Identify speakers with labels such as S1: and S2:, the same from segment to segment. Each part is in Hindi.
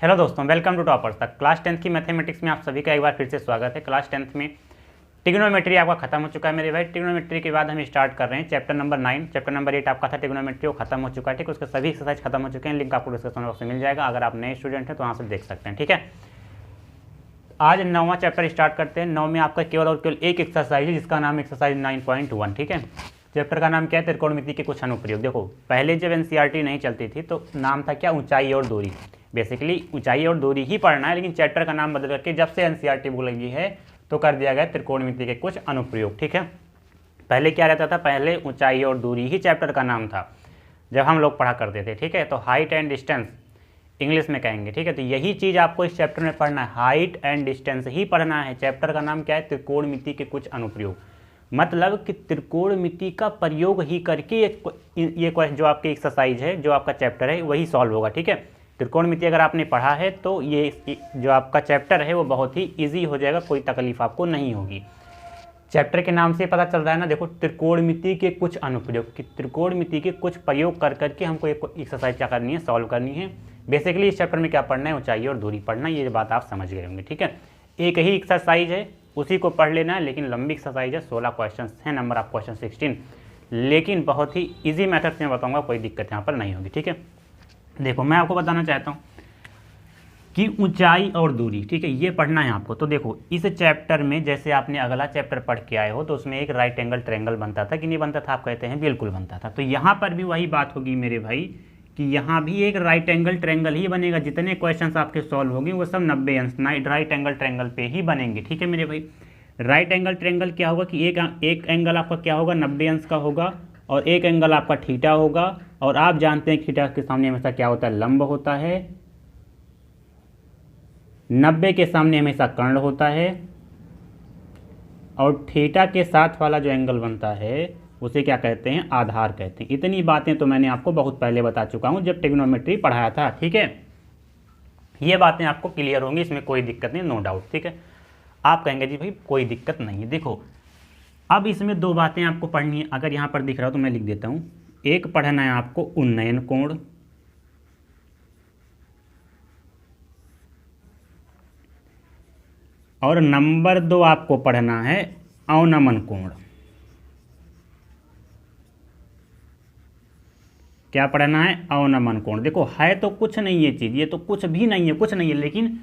S1: हेलो दोस्तों, वेलकम टू टॉपर्स तक। क्लास 10th की मैथमेटिक्स में आप सभी का एक बार फिर से स्वागत है। क्लास 10th में ट्रिग्नोमेट्री आपका खत्म हो चुका है मेरे भाई। ट्रिग्नोमेट्री के बाद हम स्टार्ट कर रहे हैं चैप्टर नंबर 9। चैप्टर नंबर 8 आपका था ट्रिग्नोमेट्री, वो खत्म हो चुका है। ठीक है, उसके सभी एक्सरसाइज खत्म हो चुके हैं। लिंक आपको डिस्क्रिप्शन बॉक्स में मिल जाएगा। अगर आप नए स्टूडेंट हैं तो वहाँ से देख सकते हैं। ठीक है, आज 9वां चैप्टर स्टार्ट करते हैं। 9 में आपका केवल और केवल एक एक्सरसाइज है जिसका नाम एक्सरसाइज 9.1। ठीक है, चैप्टर का नाम क्या है? त्रिकोणमिति के कुछ अनुप्रयोग। देखो, पहले जब एनसीईआरटी नहीं चलती थी तो नाम था क्या? ऊंचाई और दूरी। बेसिकली ऊंचाई और दूरी ही पढ़ना है, लेकिन चैप्टर का नाम बदल करके जब से एनसीईआरटी बुक लगी है तो कर दिया गया त्रिकोणमिति के कुछ अनुप्रयोग। ठीक है, पहले क्या रहता था? पहले ऊंचाई और दूरी ही चैप्टर का नाम था जब हम लोग पढ़ा करते थे। ठीक है, तो हाइट एंड डिस्टेंस इंग्लिश में कहेंगे। ठीक है, तो यही चीज़ आपको इस चैप्टर में पढ़ना है, हाइट एंड डिस्टेंस ही पढ़ना है। चैप्टर का नाम क्या है? त्रिकोणमिति के कुछ अनुप्रयोग। मतलब कि त्रिकोणमिति का प्रयोग ही करके ये जो आपकी एक्सरसाइज है, जो आपका चैप्टर है, वही सॉल्व होगा। ठीक है, त्रिकोणमिति अगर आपने पढ़ा है तो ये जो आपका चैप्टर है वो बहुत ही ईजी हो जाएगा, कोई तकलीफ आपको नहीं होगी। चैप्टर के नाम से पता चल रहा है ना। देखो, त्रिकोणमिति के कुछ अनुप्रयोग, कि त्रिकोणमिति के कुछ प्रयोग कर करके हमको एक एक्सरसाइज क्या करनी है? सॉल्व करनी है। बेसिकली इस चैप्टर में क्या पढ़ना है? ऊंचाई और दूरी पढ़ना है। ये बात आप समझ गए होंगे। ठीक है, एक ही एक्सरसाइज है, उसी को पढ़ लेना है, लेकिन लंबी एक्सरसाइज है। 16 क्वेश्चन हैं, नंबर ऑफ क्वेश्चन 16, लेकिन बहुत ही ईजी मेथड से मैं बताऊँगा, कोई दिक्कत यहाँ पर नहीं होगी। ठीक है, देखो मैं आपको बताना चाहता हूँ कि ऊंचाई और दूरी, ठीक है, ये पढ़ना है आपको। तो देखो, इस चैप्टर में जैसे आपने अगला चैप्टर पढ़ के आए हो तो उसमें एक राइट एंगल ट्रायंगल बनता था कि नहीं बनता था? आप कहते हैं बिल्कुल बनता था। तो यहाँ पर भी वही बात होगी मेरे भाई कि यहाँ भी एक राइट एंगल ट्रायंगल ही बनेगा। जितने क्वेश्चंस आपके सॉल्व होंगे वो सब 90 अंश राइट एंगल ट्रायंगल पे ही बनेंगे। ठीक है मेरे भाई, राइट एंगल ट्रायंगल क्या होगा कि एक एंगल आपका क्या होगा? 90 अंश का होगा, और एक एंगल आपका थीटा होगा। और आप जानते हैं थीटा के सामने हमेशा क्या होता है? लंब होता है। 90 के सामने हमेशा कर्ण होता है, और थीटा के साथ वाला जो एंगल बनता है उसे क्या कहते हैं? आधार कहते हैं। इतनी बातें तो मैंने आपको बहुत पहले बता चुका हूं जब ट्रिग्नोमेट्री पढ़ाया था। ठीक है, ये बातें आपको क्लियर होंगी, इसमें कोई दिक्कत नहीं, नो डाउट। ठीक है, आप कहेंगे जी भाई कोई दिक्कत नहीं है। देखो, अब इसमें दो बातें आपको पढ़नी है। अगर यहाँ पर दिख रहा हो तो मैं लिख देता हूँ। एक पढ़ना है आपको उन्नयन कोण, और नंबर 2 आपको पढ़ना है अवनमन कोण। क्या पढ़ना है? अवनमन कोण। देखो, है तो कुछ नहीं ये चीज़, ये तो कुछ भी नहीं है, कुछ नहीं है, लेकिन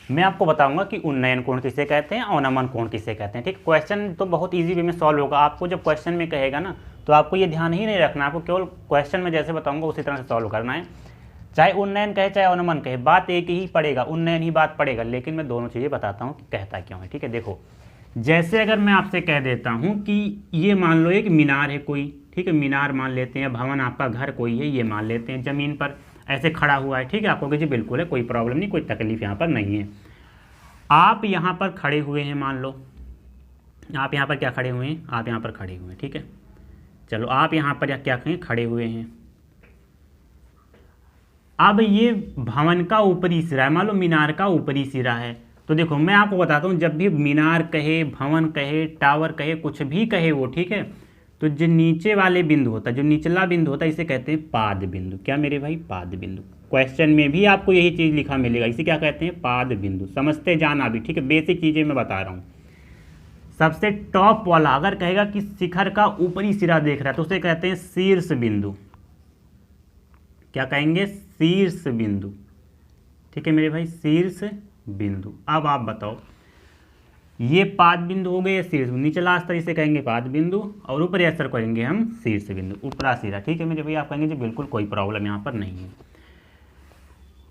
S1: मैं आपको बताऊंगा कि उन्नयन कोण किसे कहते हैं, अवनमन कोण किसे कहते हैं। ठीक, क्वेश्चन तो बहुत इजी वे में सॉल्व होगा। आपको जब क्वेश्चन में कहेगा ना तो आपको ये ध्यान ही नहीं रखना, आपको केवल क्वेश्चन में जैसे बताऊंगा उसी तरह से सॉल्व करना है। चाहे उन्नयन कहे चाहे अवनमन कहे, बात एक ही पड़ेगा, उन्नयन ही बात पड़ेगा, लेकिन मैं दोनों चीज़ें बताता हूँ कि कहता क्यों है। ठीक है, देखो, जैसे अगर मैं आपसे कह देता हूँ कि ये मान लो एक मीनार है कोई, ठीक है, मीनार मान लेते हैं, भवन आपका घर कोई है, ये मान लेते हैं, ज़मीन पर ऐसे खड़ा हुआ है। ठीक है, आपको जी बिल्कुल है, कोई प्रॉब्लम नहीं, कोई तकलीफ यहाँ पर नहीं है। आप यहाँ पर खड़े हुए हैं, मान लो आप यहाँ पर क्या खड़े हुए हैं? आप यहाँ पर खड़े हुए हैं। ठीक है, चलो आप यहाँ पर क्या कहें? खड़े हुए हैं। अब ये भवन का ऊपरी सिरा है, मान लो मीनार का ऊपरी सिरा है। तो देखो, मैं आपको बताता हूँ, जब भी मीनार कहे, भवन कहे, टावर कहे, कुछ भी कहे वो, ठीक है, तो जो नीचे वाले बिंदु होता है, जो निचला बिंदु होता है, इसे कहते हैं पाद बिंदु। क्या मेरे भाई? पाद बिंदु। क्वेश्चन में भी आपको यही चीज़ लिखा मिलेगा, इसे क्या कहते हैं? पाद बिंदु। समझते जाना भी, ठीक है, बेसिक चीज़ें मैं बता रहा हूँ। सबसे टॉप वाला अगर कहेगा कि शिखर का ऊपरी सिरा देख रहा है तो उसे कहते हैं शीर्ष बिंदु। क्या कहेंगे? शीर्ष बिंदु। ठीक है मेरे भाई, शीर्ष बिंदु। अब आप बताओ, ये पाद बिंदु हो गए या शीर्ष बिंदु? निचला स्तर इसे कहेंगे पाद बिंदु, और ऊपरी स्तर कहेंगे हम शीर्ष बिंदु, ऊपरा सिरा। ठीक है मेरे भाई, आप कहेंगे जी बिल्कुल कोई प्रॉब्लम यहाँ पर नहीं है।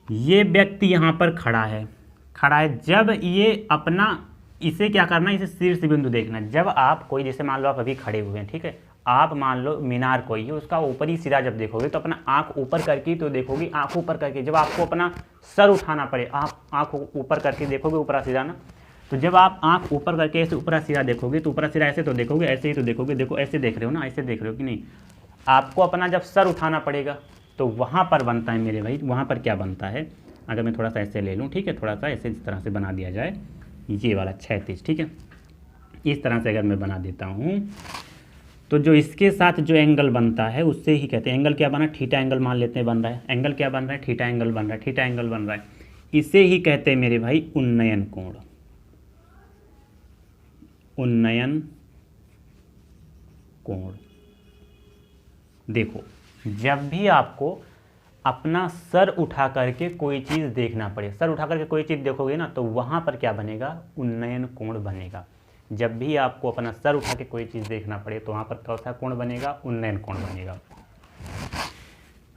S1: ये व्यक्ति यहाँ पर खड़ा है, जब ये अपना, इसे क्या करना है? इसे शीर्ष बिंदु देखना। जब आप कोई, जैसे मान लो आप अभी खड़े हुए हैं, ठीक है, आप मान लो मीनार कोई है, उसका ऊपरी सिरा जब देखोगे तो अपना आंख ऊपर करके ही तो देखोगे, आंख ऊपर करके। जब आपको अपना सर उठाना पड़े, आप आंख ऊपर करके देखोगे ऊपरा सिरा ना, तो जब आप आंख ऊपर करके ऐसे ऊपरा सिरा देखोगे तो ऊपरा सिरा ऐसे तो देखोगे, ऐसे ही तो देखोगे। देखो, ऐसे देख रहे हो ना, ऐसे देख रहे हो कि नहीं? आपको अपना जब सर उठाना पड़ेगा तो वहाँ पर बनता है मेरे भाई, वहाँ पर क्या बनता है? अगर मैं थोड़ा सा ऐसे ले लूँ, ठीक है, थोड़ा सा ऐसे इस तरह से बना दिया जाए, ये वाला क्षैतिज, ठीक है, इस तरह से अगर मैं बना देता हूँ तो जो इसके साथ जो एंगल बनता है उससे ही कहते हैं एंगल क्या बना? थीटा एंगल मान लेते हैं बन रहा है। एंगल क्या बन रहा है? थीटा एंगल बन रहा है, थीटा एंगल बन रहा है। इसे ही कहते हैं मेरे भाई उन्नयन कोण। उन्नयन कोण। देखो, जब भी आपको अपना सर उठा करके कोई चीज़ देखना पड़े, सर उठा करके कोई चीज़ देखोगे ना, तो वहाँ पर क्या बनेगा? उन्नयन कोण बनेगा। जब भी आपको अपना सर उठा के कोई चीज़ देखना पड़े तो वहाँ पर कौन सा कोण बनेगा? उन्नयन कोण बनेगा।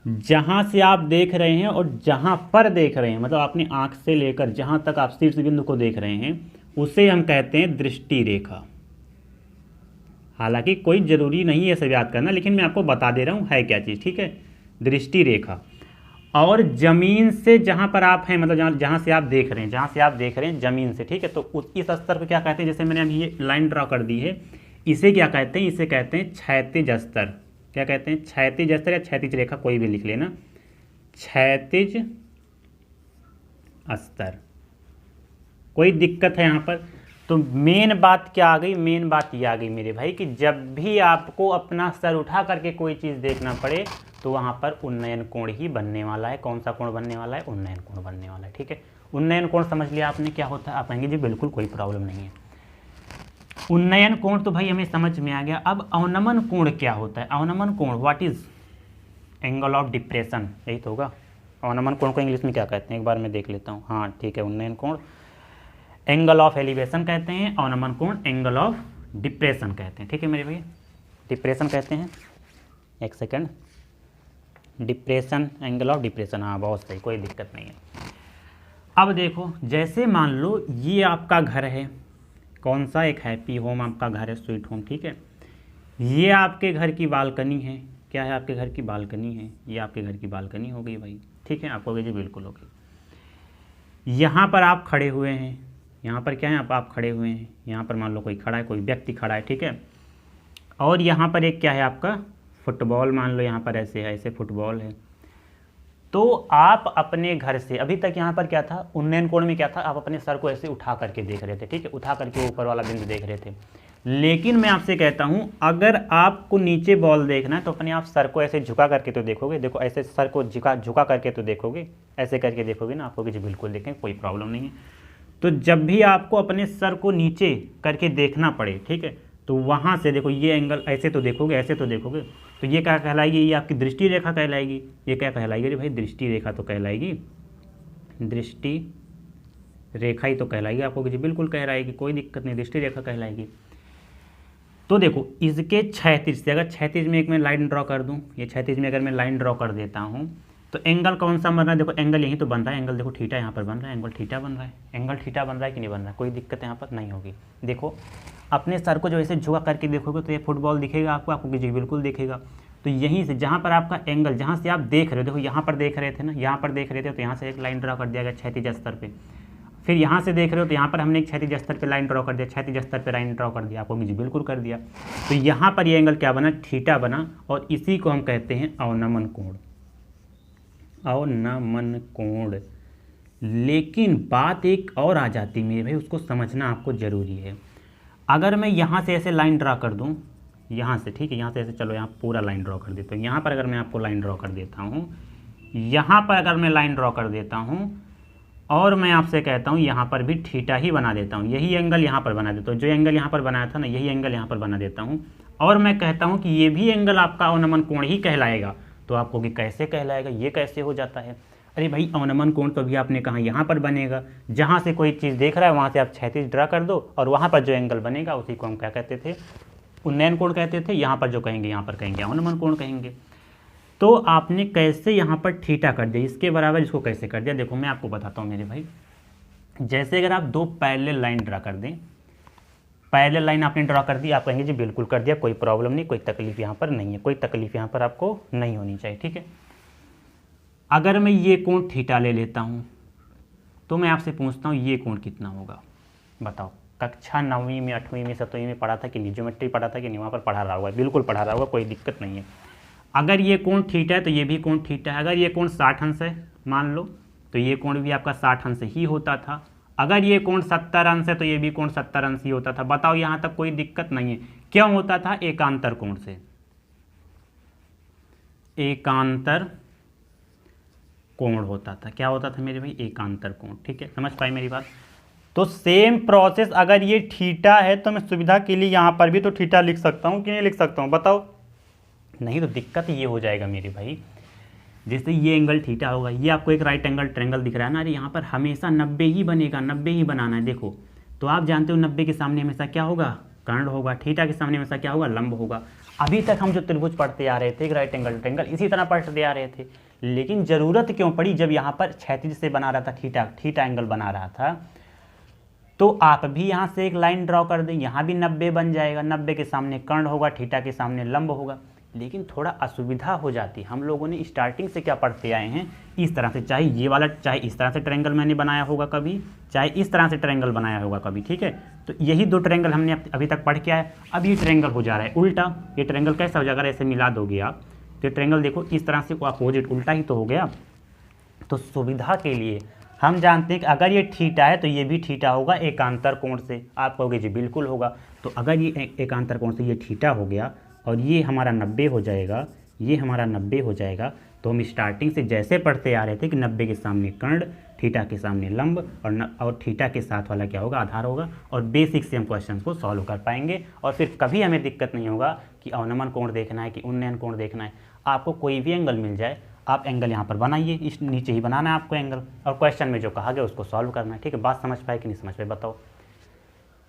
S1: जहाँ से आप देख रहे हैं और जहाँ पर देख रहे हैं, मतलब अपनी आँख से लेकर जहाँ तक आप शीर्ष बिंदु को देख रहे हैं, उसे हम कहते हैं दृष्टि रेखा। हालांकि कोई ज़रूरी नहीं है सब याद करना, लेकिन मैं आपको बता दे रहा हूँ है क्या चीज़, ठीक है? दृष्टि रेखा। और ज़मीन से जहाँ पर आप हैं, मतलब जहाँ से आप देख रहे हैं, जहाँ से आप देख रहे हैं ज़मीन से, ठीक है? तो इस स्तर को क्या कहते हैं? जैसे मैंने अभी ये लाइन ड्रॉ कर दी है, इसे क्या कहते हैं? इसे कहते हैं क्षैतिज स्तर। क्या कहते हैं? क्षैतिज स्तर या क्षैतिज रेखा, कोई भी लिख लेना, क्षैतिज स्तर। कोई दिक्कत है यहाँ पर? तो मेन बात क्या आ गई? मेन बात ये आ गई मेरे भाई कि जब भी आपको अपना सर उठा करके कोई चीज़ देखना पड़े तो वहाँ पर उन्नयन कोण ही बनने वाला है। कौन सा कोण बनने वाला है? उन्नयन कोण बनने वाला है, ठीक है? उन्नयन कोण समझ लिया आपने क्या होता है? आप कहेंगे जी बिल्कुल कोई प्रॉब्लम नहीं है। उन्नयन कोण तो भाई हमें समझ में आ गया। अब अवनमन कोण क्या होता है? अवनमन कोण, what is angle of depression, यही तो होगा। अवनमन कोण को इंग्लिश में क्या कहते हैं? एक बार मैं देख लेता हूँ। हाँ ठीक है, उन्नयन कोण एंगल ऑफ एलिवेशन कहते हैं, अवनमन कोण एंगल ऑफ डिप्रेशन कहते हैं, ठीक है मेरे भैया? डिप्रेशन कहते हैं, एक second, depression, angle of depression, हाँ बहुत सही, कोई दिक्कत नहीं है। अब देखो, जैसे मान लो ये आपका घर है, कौन सा? एक हैप्पी होम आपका घर है, स्वीट होम, ठीक है? ये आपके घर की बालकनी है। क्या है? आपके घर की बालकनी है। ये आपके घर की बालकनी हो गई भाई, ठीक है? आपको जी बिल्कुल हो गई। यहाँ पर आप खड़े हुए हैं, यहाँ पर क्या है? आप खड़े हुए हैं, यहाँ पर मान लो कोई खड़ा है, कोई व्यक्ति खड़ा है, ठीक है? और यहाँ पर एक क्या है? आपका फुटबॉल, मान लो यहाँ पर ऐसे है, ऐसे फुटबॉल है। तो आप अपने घर से, अभी तक यहाँ पर क्या था? उन्नयन कोण में क्या था? आप अपने सर को ऐसे उठा करके देख रहे थे, ठीक है? उठा करके ऊपर वाला बिंदु देख रहे थे। लेकिन मैं आपसे कहता हूँ, अगर आपको नीचे बॉल देखना है तो अपने आप सर को ऐसे झुका करके तो देखोगे। देखो ऐसे सर को झुका करके तो देखोगे, ऐसे करके देखोगे ना, आपको जी बिल्कुल देखें, कोई प्रॉब्लम नहीं है। तो जब भी आपको अपने सर को नीचे करके देखना पड़े, ठीक है, तो वहाँ से देखो, ये एंगल ऐसे तो देखोगे, ऐसे तो देखोगे, तो ये क्या कहलाएगी? ये आपकी दृष्टि रेखा कहलाएगी। ये क्या कहलाएगी? अरे भाई दृष्टि रेखा तो कहलाएगी, दृष्टि रेखा ही तो कहलाएगी। आपको जी बिल्कुल कहलाएगी, कोई दिक्कत नहीं, दृष्टि रेखा कहलाएगी। तो देखो, इसके क्षैतिज से, अगर क्षैतिज में एक मैं लाइन ड्रॉ कर दूँ, ये क्षैतिज में अगर मैं लाइन ड्रॉ कर देता हूँ, तो एंगल कौन सा बन रहा है? देखो एंगल यहीं तो बन रहा है, एंगल देखो थीटा यहाँ पर बन रहा है, एंगल थीटा बन रहा है। एंगल थीटा बन रहा है कि नहीं बन रहा है? कोई दिक्कत यहाँ पर नहीं होगी। देखो, अपने सर को जो ऐसे झुका करके देखोगे तो ये फुटबॉल दिखेगा आपको जी बिल्कुल दिखेगा। तो यहीं से जहाँ पर आपका एंगल, जहाँ से आप देख रहे हो, देखो यहाँ पर देख रहे थे ना, यहाँ पर देख रहे थे, तो यहाँ से एक लाइन ड्रॉ कर दिया गया क्षैतिज स्तर पर। फिर यहाँ से देख रहे हो तो यहाँ पर हमने एक क्षैतिज स्तर पे लाइन ड्रॉ कर दिया, क्षैतिज स्तर पे लाइन ड्रॉ कर दिया, आपको जी बिल्कुल कर दिया। तो यहाँ पर ये एंगल क्या बना? थीटा बना, और इसी को हम कहते हैं अवनमन कोण। अवनमन कोण। लेकिन बात एक और आ जाती मेरे भाई, उसको समझना आपको ज़रूरी है। अगर मैं यहाँ से ऐसे लाइन ड्रॉ कर दूँ, यहाँ से, ठीक है, यहाँ से ऐसे, चलो यहाँ पूरा लाइन ड्रॉ कर देता हूँ। यहाँ पर अगर मैं आपको लाइन ड्रॉ कर देता हूँ, यहाँ पर अगर मैं लाइन ड्रॉ कर देता हूँ, और मैं आपसे कहता हूँ यहाँ पर भी थीटा ही बना देता हूँ, यही एंगल यहाँ पर बना देता हूँ, जो एंगल यहाँ पर बनाया था ना, यही एंगल यहाँ पर बना देता हूँ, और मैं कहता हूँ कि ये भी एंगल आपका अवनमन कोण ही कहलाएगा। तो आपको कि कैसे कहलाएगा, ये कैसे हो जाता है? अरे भाई, अवनमन कोण तो भी आपने कहा यहाँ पर बनेगा, जहाँ से कोई चीज़ देख रहा है वहाँ से आप क्षैतिज ड्रा कर दो, और वहाँ पर जो एंगल बनेगा उसी को हम क्या कहते थे? उन्नयन कोण कहते थे। यहाँ पर जो कहेंगे, यहाँ पर कहेंगे अवनमन कोण कहेंगे। तो आपने कैसे यहाँ पर थीटा कर दिया, इसके बराबर इसको कैसे कर दिया? देखो मैं आपको बताता हूँ मेरे भाई। जैसे अगर आप दो पैरेलल लाइन ड्रा कर दें, पैरेलल लाइन आपने ड्रा कर दी, आप कहेंगे जी बिल्कुल कर दिया, कोई प्रॉब्लम नहीं, कोई तकलीफ यहाँ पर नहीं है, कोई तकलीफ यहाँ पर आपको नहीं होनी चाहिए, ठीक है? अगर मैं ये कोण थीटा ले लेता हूँ, तो मैं आपसे पूछता हूँ ये कोण कितना होगा? बताओ, कक्षा 9वीं में, 8वीं में, 7वीं में पढ़ा था कि नहीं? ज्योमेट्री पढ़ा था कि नहीं? वहाँ पर पढ़ा रहा होगा, बिल्कुल पढ़ा रहा होगा, कोई दिक्कत नहीं है। अगर ये कोण थीटा है तो ये भी कोण थीटा है। अगर ये कोण 60 अंश है मान लो, तो ये कोण भी आपका 60 अंश ही होता था। अगर ये कोण 70 अंश है तो ये भी कोण 70 अंश ही होता था। बताओ, यहाँ तक कोई दिक्कत नहीं है। क्यों होता था? एकांतर कोण से। एकांतर कोण होता था। क्या होता था मेरे भाई? एकांतर कोण। ठीक है, समझ पाए मेरी बात? तो सेम प्रोसेस, अगर ये थीटा है तो मैं सुविधा के लिए यहाँ पर भी तो थीटा लिख सकता हूँ कि नहीं लिख सकता हूँ, बताओ? नहीं तो दिक्कत ये हो जाएगा मेरे भाई, जैसे ये एंगल थीटा होगा, ये आपको एक राइट एंगल ट्रायंगल दिख रहा है ना, अरे यहाँ पर हमेशा 90 ही बनेगा, 90 ही बनाना है। देखो तो आप जानते हो 90 के सामने हमेशा क्या होगा? कर्ण होगा। थीटा के सामने हमेशा क्या होगा? लंब होगा। अभी तक हम जो त्रिभुज पढ़ते आ रहे थे, एक राइट एंगल ट्रायंगल, इसी तरह पढ़ते आ रहे थे, लेकिन ज़रूरत क्यों पड़ी जब यहाँ पर क्षैतिज से बना रहा था, थीटा एंगल बना रहा था, तो आप भी यहाँ से एक लाइन ड्रॉ कर दें, यहाँ भी 90 बन जाएगा, 90 के सामने कर्ण होगा, थीटा के सामने लंब होगा। लेकिन थोड़ा असुविधा हो जाती। हम लोगों ने स्टार्टिंग से क्या पढ़ते आए हैं, इस तरह से, चाहे ये वाला, चाहे इस तरह से ट्रायंगल मैंने बनाया होगा कभी, चाहे इस तरह से ट्रायंगल बनाया होगा कभी। ठीक है, तो यही दो ट्रायंगल हमने अभी तक पढ़ के आए। अब ये ट्रायंगल हो जा रहा है उल्टा। ये ट्रायंगल कैसा हो जाएगा? ऐसे मिला दोगे आप तो ट्रायंगल देखो इस तरह से अपोजिट, उल्टा ही तो हो गया। तो सुविधा के लिए हम जानते हैं कि अगर ये थीटा है तो ये भी थीटा होगा एकांतर कोण से। आप कहोगे जी बिल्कुल होगा। तो अगर ये एकांतर कोण से ये थीटा हो गया और ये हमारा 90 हो जाएगा, ये हमारा 90 हो जाएगा, तो हम स्टार्टिंग से जैसे पढ़ते आ रहे थे कि 90 के सामने कर्ण, थीटा के सामने लंब, और थीटा के साथ वाला क्या होगा? आधार होगा। और बेसिक से हम क्वेश्चन को सॉल्व कर पाएंगे और फिर कभी हमें दिक्कत नहीं होगा कि अवनमन कोण देखना है कि उन्नयन कोण देखना है। आपको कोई भी एंगल मिल जाए, आप एंगल यहाँ पर बनाइए, इस नीचे ही बनाना है आपको एंगल, और क्वेश्चन में जो कहा गया उसको सॉल्व करना है। ठीक है, बात समझ पाए कि नहीं समझ पाए, बताओ?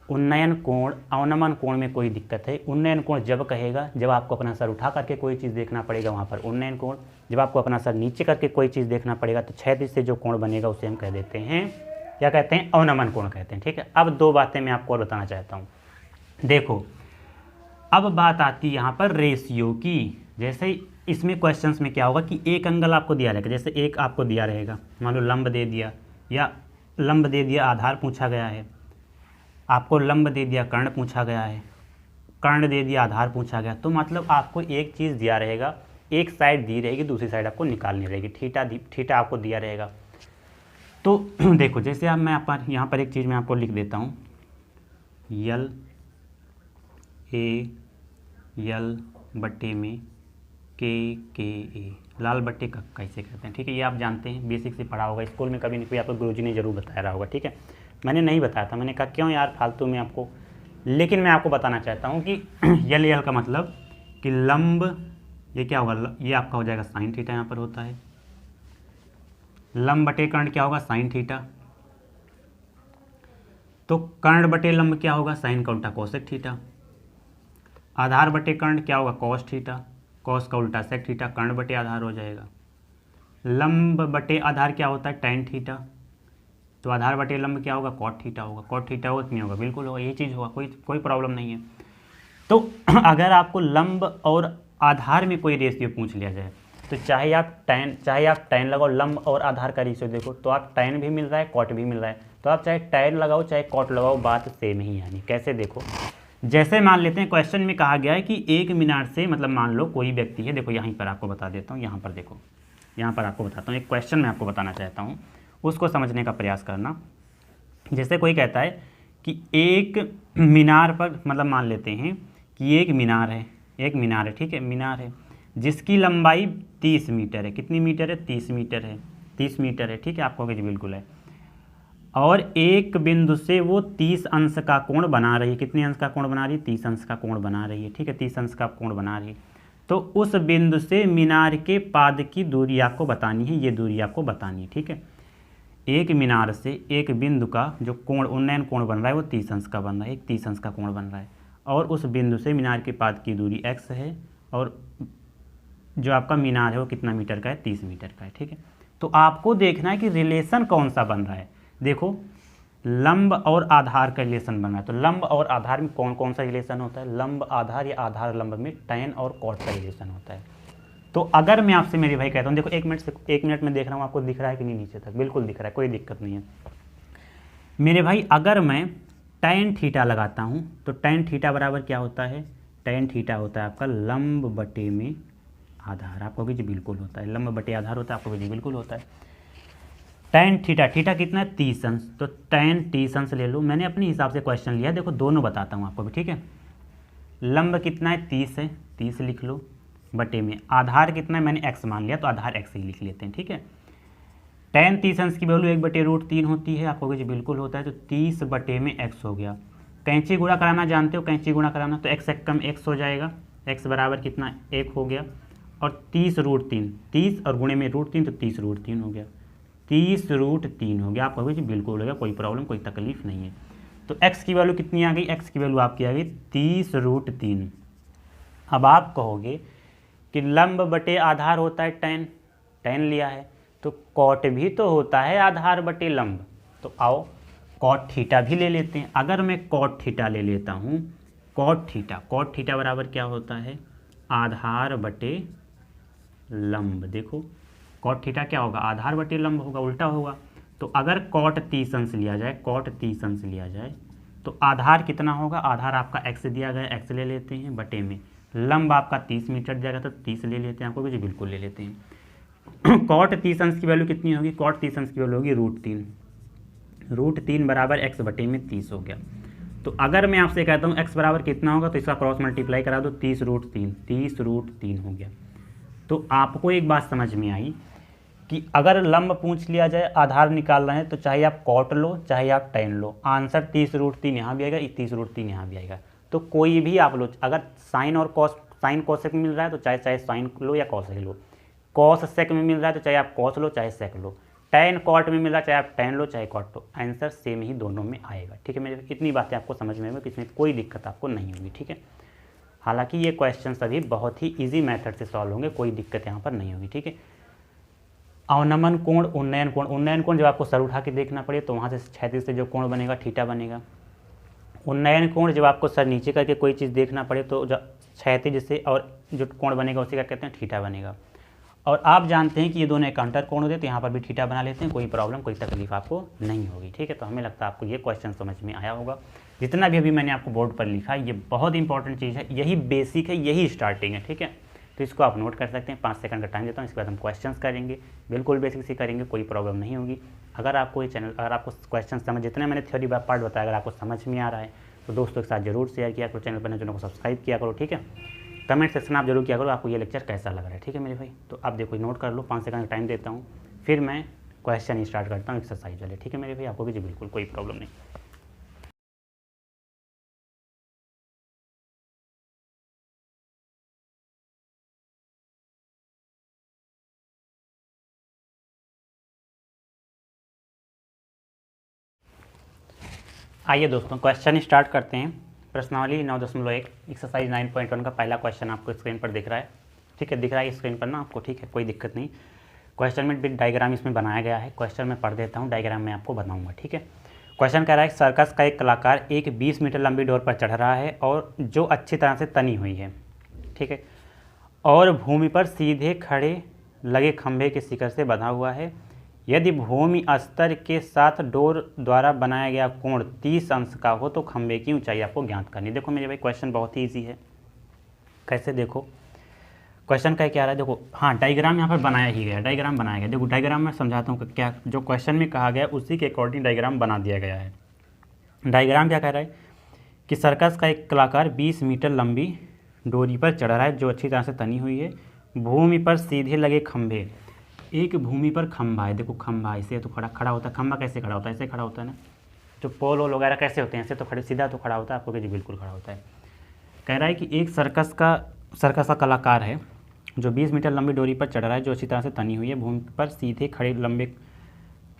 S1: उन्नयन कोण, अवनमन कोण में कोई दिक्कत है? उन्नयन कोण जब कहेगा जब आपको अपना सर उठा करके कोई चीज़ देखना पड़ेगा, वहाँ पर उन्नयन कोण। जब आपको अपना सर नीचे करके कोई चीज़ देखना पड़ेगा तो क्षैतिज से जो कोण बनेगा उसे हम कह देते हैं, क्या कहते हैं? अवनमन कोण कहते हैं। ठीक है, अब दो बातें मैं आपको और बताना चाहता हूँ। देखो अब बात आती है यहाँ पर रेशियो की। जैसे इसमें क्वेश्चंस में क्या होगा कि एक एंगल आपको दिया रहेगा, जैसे एक आपको दिया रहेगा, मान लो लंब दे दिया, या लंब दे दिया, आधार पूछा गया है, आपको लंब दे दिया, कर्ण पूछा गया है, कर्ण दे दिया, आधार पूछा गया, तो मतलब आपको एक चीज़ दिया रहेगा, एक साइड दी रहेगी, दूसरी साइड आपको निकालनी रहेगी। थीटा आपको दिया रहेगा। तो देखो जैसे अब मैं यहाँ पर एक चीज़ मैं आपको लिख देता हूँ, यल बट्टे में के, लाल बट्टे का कैसे कहते हैं। ठीक है, ये आप जानते हैं, बेसिक से पढ़ा होगा स्कूल में, कभी नहीं कोई आपको गुरुजी ने जरूर बताया रहा होगा। ठीक है, मैंने नहीं बताया था, मैंने कहा क्यों यार फालतू में आपको, लेकिन मैं आपको बताना चाहता हूँ कि यल का मतलब कि लंब, ये क्या होगा? ये आपका हो जाएगा साइन थीटा, यहाँ पर होता है। लंब बटे कर्ण क्या होगा? Sine theta. तो कर्ण बटे लंब क्या होगा? साइन का उल्टा कोसेक थीटा। आधार बटे कर्ण क्या होगा? Cos theta. कॉस का उल्टा सेक थीटा, कर्ण बटे आधार हो जाएगा। लंब बटे आधार क्या होता है? Tan theta. तो आधार बटे लंब क्या होगा? कॉट थीटा होगा। कॉट थीटा होगा कि नहीं होगा? बिल्कुल होगा, यही चीज़ होगा, कोई प्रॉब्लम नहीं है। तो अगर आपको लंब और आधार में कोई रेशियो पूछ लिया जाए तो चाहे आप टैन लगाओ, लंब और आधार का रेशियो देखो तो आप टैन भी मिल रहा है, कॉट भी मिल रहा है, तो आप चाहे टैन लगाओ चाहे कॉट लगाओ, बात सेम ही। यानी कैसे? देखो जैसे मान लेते हैं क्वेश्चन में कहा गया है कि एक मीनार से, मतलब मान लो कोई व्यक्ति है, देखो यहीं पर आपको बता देता हूँ, यहाँ पर देखो, यहाँ पर आपको बताता हूँ, एक क्वेश्चन मैं आपको बताना चाहता हूँ, उसको समझने का प्रयास करना। जैसे कोई कहता है कि एक मीनार पर, मतलब मान लेते हैं कि एक मीनार है, ठीक है, मीनार है जिसकी लंबाई 30 मीटर है। कितनी मीटर है? 30 मीटर है, 30 मीटर है। ठीक है, आपको जी बिल्कुल है। और एक बिंदु से वो 30 अंश का कोण बना रही है। कितने अंश का कोण बना रही है? 30 अंश का कोण बना रही है। ठीक है, 30 अंश का कोण बना रही है। तो उस बिंदु से मीनार के पाद की दूरी आपको बतानी है, ये दूरी आपको बतानी है। ठीक है, एक मीनार से एक बिंदु का जो कोण, उन्नयन कोण बन रहा है वो 30 अंश का बन रहा है, एक 30 अंश का कोण बन रहा है, और उस बिंदु से मीनार के पाद की दूरी x है, और जो आपका मीनार है वो कितना मीटर का है? 30 मीटर का है। ठीक है, तो आपको देखना है कि रिलेशन कौन सा बन रहा है। देखो लंब और आधार का रिलेशन बन रहा है, तो लंब और आधार में कौन कौन सा रिलेशन होता है? लंब आधार या आधार लंब में टैन और कॉट का रिलेशन होता है। तो अगर मैं आपसे मेरे भाई कहता हूँ, देखो 1 मिनट में देख रहा हूँ आपको दिख रहा है कि नहीं? नीचे तक बिल्कुल दिख रहा है, कोई दिक्कत नहीं है मेरे भाई। अगर मैं टैन थीटा लगाता हूँ तो टैन थीटा बराबर क्या होता है? टैन थीटा होता है आपका लंब बटे में आधार। आपको भी जी बिल्कुल होता है, लंब बटे आधार होता है, आपको भी जी बिल्कुल होता है। टैन थीटा कितना है? 30 अंश, तो टैन 30 अंश ले लो। मैंने अपने हिसाब से क्वेश्चन लिया, देखो दोनों बताता हूँ आपको भी। ठीक है, लंब कितना है? 30 है, 30 लिख लो, बटे में आधार कितना है? मैंने x मान लिया तो आधार x ही लिख लेते हैं। ठीक है, tan 30 अंश की वैल्यू 1/√3 होती है, आपको जी बिल्कुल होता है, तो 30 बटे में x हो गया। कैंची गुणा कराना जानते हो, कैंची गुणा कराना, तो x एक कम x हो जाएगा, x बराबर कितना 1 हो गया, और 30√3, 30 और गुणे में √3 तो 30√3 हो गया, 30√3 हो गया। आप कहोगे जी बिल्कुल हो गया, कोई प्रॉब्लम कोई तकलीफ नहीं है। तो x की वैल्यू कितनी आ गई, x की वैल्यू आपकी आ गई 30√3। अब आप कहोगे कि लंब बटे आधार होता है tan, tan लिया है, तो कॉट भी तो होता है आधार बटे लंब, तो आओ कॉट थीटा भी ले लेते हैं। अगर मैं कॉट थीटा ले लेता हूँ, कॉट थीटा बराबर क्या होता है, आधार बटे लंब। देखो कॉट थीटा क्या होगा, आधार बटे लंब होगा, उल्टा होगा। तो अगर कॉट 30 अंश लिया जाए, कॉट 30 अंश लिया जाए, तो आधार कितना होगा, आधार आपका x दिया गया, x ले लेते हैं, बटे में लंब आपका 30 मीटर दिया गया, तो 30 ले लेते हैं, आपको जी बिल्कुल ले लेते हैं। कॉट 30 अंश की वैल्यू कितनी होगी, कॉट 30 अंश की वैल्यू होगी √3, √3 बराबर x बटे में 30 हो गया। तो अगर मैं आपसे कहता हूँ x बराबर कितना होगा, तो इसका क्रॉस मल्टीप्लाई करा दो, 30√3, 30√3 हो गया। तो आपको एक बात समझ में आई कि अगर लंब पूछ लिया जाए, आधार निकाल रहे हैं, तो चाहे आप कॉट लो चाहे आप tan लो, आंसर 30√3 यहाँ भी आएगा, 30√3 यहाँ भी आएगा। तो कोई भी आप लो, अगर साइन और कॉस, साइन कोसेक में मिल रहा है तो चाहे साइन लो या कॉसेक लो, कॉस सेक में मिल रहा है तो चाहे आप कॉस लो चाहे सेक लो, tan कॉट में मिल रहा है चाहे आप tan लो चाहे कॉट लो, आंसर सेम ही दोनों में आएगा। ठीक है, मेरे इतनी बातें आपको समझ में आएगी, इसमें कोई दिक्कत आपको नहीं होगी। ठीक है, हालांकि ये क्वेश्चन सभी बहुत ही ईजी मेथड से सॉल्व होंगे, कोई दिक्कत यहाँ पर नहीं होगी। ठीक है, अवनमन कोण, उन्नयन कोण, उन्नयन कोण जब आपको सर उठा के देखना पड़े तो वहाँ से क्षैतिज से जो कोण बनेगा थीटा बनेगा। उन्नयन कोण जब आपको सर नीचे करके कोई चीज़ देखना पड़े तो क्षैतिज से और जो कोण बनेगा उसे क्या कहते हैं, थीटा बनेगा। और आप जानते हैं कि ये दोनों एकांतर कोण होते हैं, तो यहाँ पर भी थीटा बना लेते हैं, कोई प्रॉब्लम कोई तकलीफ आपको नहीं होगी। ठीक है, तो हमें लगता है आपको ये क्वेश्चन समझ में आया होगा। जितना भी अभी मैंने आपको बोर्ड पर लिखा है ये बहुत इंपॉर्टेंट चीज़ है, यही बेसिक है, यही स्टार्टिंग है। ठीक है, तो इसको आप नोट कर सकते हैं, 5 सेकंड का टाइम देता हूँ, इसके बाद हम क्वेश्चंस करेंगे, बिल्कुल बेसिक से करेंगे, कोई प्रॉब्लम नहीं होगी। अगर आपको ये चैनल, अगर आपको क्वेश्चन समझ, जितना मैंने थ्योरी पार्ट बताया अगर आपको समझ में आ रहा है तो दोस्तों के साथ जरूर शेयर किया करो, चैनल पर नए चैनल को सब्सक्राइब किया करो। ठीक है, कमेंट सेक्शन आप जरूर किया करो आपको ये लेक्चर कैसा लग रहा है। ठीक है मेरे भाई, तो आप देखो नोट कर लो, 5 सेकंड का टाइम देता हूँ, फिर मैं क्वेश्चन स्टार्ट करता हूँ एक्सरसाइज वाले। ठीक है मेरे भाई, आपको भी जी बिल्कुल कोई प्रॉब्लम नहीं। आइए दोस्तों क्वेश्चन स्टार्ट करते हैं। प्रश्नावली 9.1 एक्सरसाइज 9.1 का पहला क्वेश्चन आपको स्क्रीन पर दिख रहा है। ठीक है, दिख रहा है स्क्रीन पर ना आपको, ठीक है, कोई दिक्कत नहीं। क्वेश्चन में भी डायग्राम इसमें बनाया गया है, क्वेश्चन में पढ़ देता हूँ, डायग्राम में आपको बताऊँगा। ठीक है, क्वेश्चन कह रहा है सर्कस का एक कलाकार एक 20 मीटर लंबी डोर पर चढ़ रहा है और जो अच्छी तरह से तनी हुई है। ठीक है, और भूमि पर सीधे खड़े लगे खंभे के शिखर से बंधा हुआ है। यदि भूमि स्तर के साथ डोर द्वारा बनाया गया कोण 30 अंश का हो तो खंभे की ऊंचाई आपको ज्ञात करनी। देखो मेरे भाई क्वेश्चन बहुत ही ईजी है। कैसे, देखो क्वेश्चन का क्या रहा है, देखो हाँ डायग्राम यहाँ पर बनाया ही गया, डायग्राम बनाया गया। देखो डायग्राम में समझाता हूँ क्या, जो क्वेश्चन में कहा गया उसी के अकॉर्डिंग डायग्राम बना दिया गया है। डायग्राम क्या कह रहा है कि सर्कस का एक कलाकार 20 मीटर लंबी डोरी पर चढ़ रहा है जो अच्छी तरह से तनी हुई है। भूमि पर सीधे लगे खंभे, एक भूमि पर खंभा है, देखो खंभा ऐसे तो खड़ा होता है, खंभा कैसे खड़ा होता है, ऐसे खड़ा होता है ना, जो पोल वोल वगैरह कैसे होते हैं ऐसे तो खड़े, सीधा तो खड़ा होता है, आपको जी बिल्कुल खड़ा होता है। कह रहा है कि एक सर्कस का कलाकार है जो 20 मीटर लंबी डोरी पर चढ़ रहा है जो अच्छी तरह से तनी हुई है, भूमि पर सीधे खड़े लंबे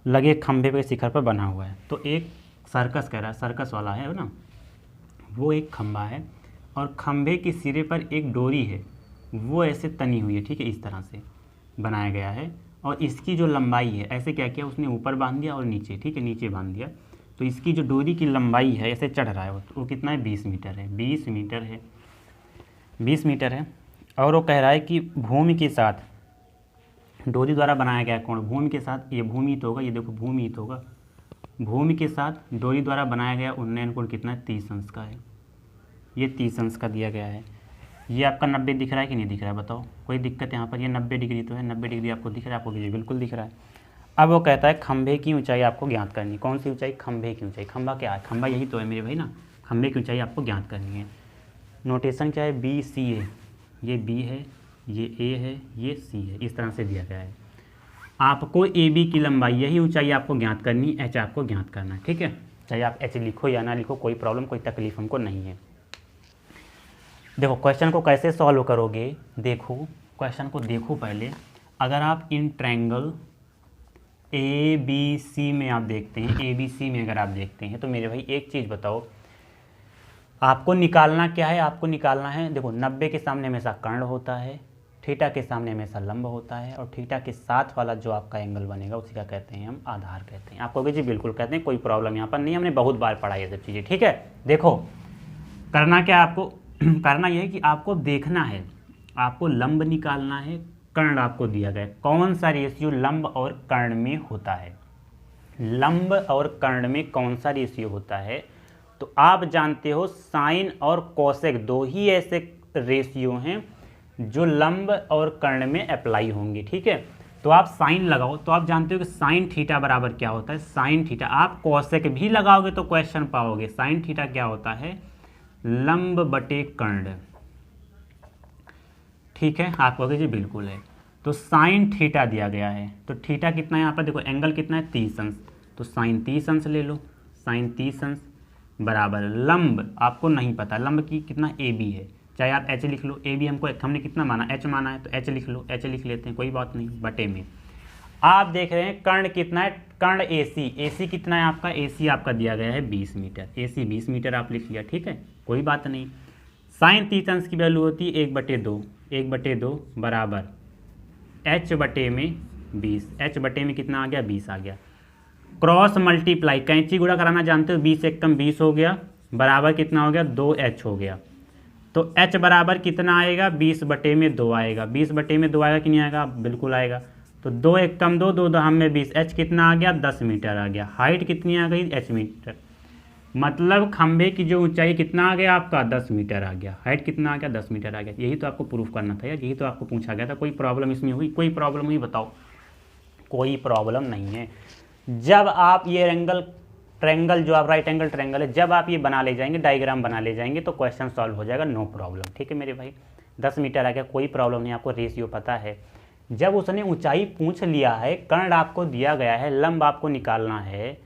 S1: लगे खंभे के शिखर पर बना हुआ है। तो एक सर्कस कह रहा है, सर्कस वाला है ना, वो एक खंभा है और खंभे के सिरे पर एक डोरी है, वो ऐसे तनी हुई है। ठीक है, इस तरह से बनाया गया है और इसकी जो लंबाई है, ऐसे क्या किया उसने ऊपर बांध दिया और नीचे, ठीक है, नीचे बांध दिया। तो इसकी जो डोरी की लंबाई है, ऐसे चढ़ रहा है वो कितना है, 20 मीटर है, 20 मीटर है, 20 मीटर है। और वो कह रहा है कि भूमि के साथ डोरी द्वारा बनाया गया कोण, भूमि के साथ, ये भूमि तो होगा, ये देखो भूमि तो होगा, भूमि के साथ डोरी द्वारा बनाया गया उन्नयन कोण कितना है, 30 अंश का है, ये 30 अंश का दिया गया है। ये आपका 90 दिख रहा है कि नहीं दिख रहा है, बताओ, कोई दिक्कत यहाँ पर, ये 90 डिग्री तो है, 90 डिग्री आपको दिख रहा है, आपको ये बिल्कुल दिख रहा है। अब वो कहता है खंभे की ऊंचाई आपको ज्ञात करनी, कौन सी ऊंचाई, खंभे की ऊंचाई। खंभा क्या है, खंभा यही तो है मेरे भाई ना, खंभे की ऊंचाई आपको ज्ञात करनी है। नोटेशन क्या है, बी सी ए, ये बी है, ये ए है, ये सी है, इस तरह से दिया गया है। आपको ए बी की लंबाई, यही ऊंचाई आपको ज्ञात करनी, एच आपको ज्ञात करना है, ठीक है। चाहे आप एच लिखो या ना लिखो, कोई प्रॉब्लम, कोई तकलीफ हमको नहीं है। देखो क्वेश्चन को कैसे सॉल्व करोगे, देखो क्वेश्चन को देखो पहले। अगर आप इन ट्रायंगल ए बी सी में आप देखते हैं, ए बी सी में अगर आप देखते हैं, तो मेरे भाई एक चीज़ बताओ, आपको निकालना क्या है, आपको निकालना है, देखो 90 के सामने हमेशा कर्ण होता है, थीटा के सामने हमेशा लंब होता है, और थीटा के साथ वाला जो आपका एंगल बनेगा उसी का कहते हैं हम आधार कहते हैं। आप कहोगे जी बिल्कुल कहते हैं, कोई प्रॉब्लम यहाँ पर नहीं, हमने बहुत बार पढ़ा ये सब चीज़ें, ठीक है। देखो करना क्या आपको करना यह है कि आपको देखना है, आपको लंब निकालना है, कर्ण आपको दिया गया, कौन सा रेशियो लंब और कर्ण में होता है, लंब और कर्ण में कौन सा रेशियो होता है। तो आप जानते हो साइन और कोसेक दो ही ऐसे रेशियो हैं जो लंब और कर्ण में अप्लाई होंगे, ठीक है। तो आप साइन लगाओ, तो आप जानते हो कि साइन थीटा बराबर क्या होता है, साइन थीटा। आप कोसेक भी लगाओगे तो क्वेश्चन पाओगे, साइन थीटा क्या होता है, लंब बटे कर्ण, ठीक है। आप कहोगे जी बिल्कुल है। तो साइन थीटा दिया गया है, तो थीटा कितना है यहाँ पर, देखो एंगल कितना है 30 अंश, तो साइन 30 अंश ले लो, साइन 30 अंश बराबर लंब आपको नहीं पता, लंब की कितना ए बी है, चाहे आप एच लिख लो, ए बी हमने कितना माना, एच माना है, तो एच लिख लो, एच लिख लेते हैं, कोई बात नहीं, बटे में। आप देख रहे हैं कर्ण कितना है, कर्ण ए सी कितना है आपका, ए सी आपका दिया गया है 20 मीटर, ए सी 20 मीटर आप लिख लिया, ठीक है, कोई बात नहीं। साइन 30 अंश की वैल्यू होती है 1/2, 1/2 बराबर एच बटे में 20, एच बटे में कितना आ गया, 20 आ गया। क्रॉस मल्टीप्लाई, कैंची गुणा कराना जानते हो, 20 एकम 20 हो गया, बराबर कितना हो गया, 2h हो गया। तो h बराबर कितना आएगा, 20/2 आएगा, 20/2 आएगा कि नहीं आएगा, बिल्कुल आएगा। तो 2 एकम 2, 2 दहम में 20, h कितना आ गया, 10 मीटर आ गया। हाइट कितनी आ गई, h मीटर, मतलब खंभे की जो ऊंचाई कितना आ गया आपका, 10 मीटर आ गया। हाइट कितना आ गया, 10 मीटर आ गया। यही तो आपको प्रूफ करना था यार, यही तो आपको पूछा गया था। कोई प्रॉब्लम इसमें हुई, कोई प्रॉब्लम हुई बताओ, कोई प्रॉब्लम नहीं है। जब आप ये ट्रायंगल जो आप राइट एंगल ट्रायंगल है, जब आप ये बना ले जाएंगे, डायग्राम बना ले जाएंगे, तो क्वेश्चन सॉल्व हो जाएगा, नो प्रॉब्लम, ठीक है मेरे भाई। 10 मीटर आ गया, कोई प्रॉब्लम नहीं, आपको रेशियो पता है। जब उसने ऊंचाई पूछ लिया है, कर्ण आपको दिया गया है, लंब आपको निकालना है,